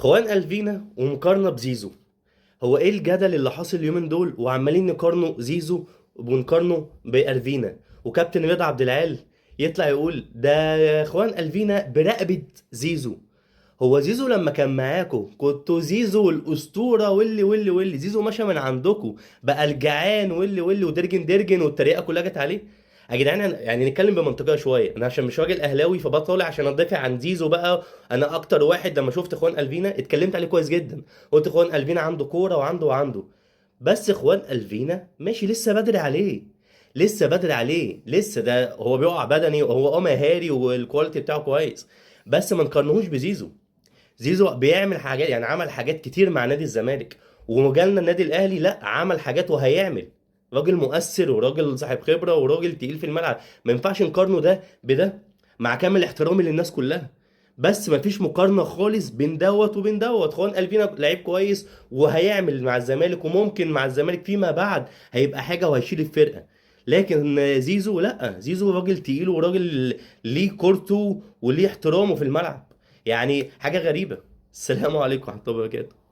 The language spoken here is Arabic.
خوان ألفينا ومقارنة بزيزو. هو ايه الجدل اللي حاصل اليومين دول وعمالين نقارنه زيزو ونقارنه بألفينا؟ وكابتن رضا عبد العال يطلع يقول ده خوان ألفينا برقبة زيزو. هو زيزو لما كان معاكو كنتوا زيزو الأسطورة، واللي زيزو مشى من عندكو بقى الجعان واللي ودرجن درجن والتريقة كلها جت عليه. يا جدعان يعني نتكلم بمنطقية شوية، انا عشان مش راجل اهلاوي فبطالع عشان ادافع عن زيزو بقى. انا اكتر واحد لما شفت اخوان الفينا اتكلمت عليه كويس جدا، قلت اخوان الفينا عنده كورة وعنده. بس اخوان الفينا ماشي، لسه بدري عليه، لسه بدري عليه، لسه ده هو بيقع بدني وهو مهاري والكواليتي بتاعه كويس. بس ما نقارنهوش بزيزو. زيزو بيعمل حاجات، يعني عمل حاجات كتير مع نادي الزمالك، وجالنا النادي الاهلي لا عمل حاجات وهيعمل. راجل مؤثر وراجل صاحب خبره وراجل تقيل في الملعب، ما ينفعش نقارنه ده بده، مع كامل احترامي للناس كلها. بس ما فيش مقارنه خالص بين دوت وبين دوت. خوان قلبينا لعيب كويس وهيعمل مع الزمالك، وممكن مع الزمالك فيما بعد هيبقى حاجه وهيشيل الفرقه. لكن زيزو لا، زيزو راجل تقيل وراجل ليه كورته وليه احترامه في الملعب. يعني حاجه غريبه. السلام عليكم ورحمة الله وبركاته.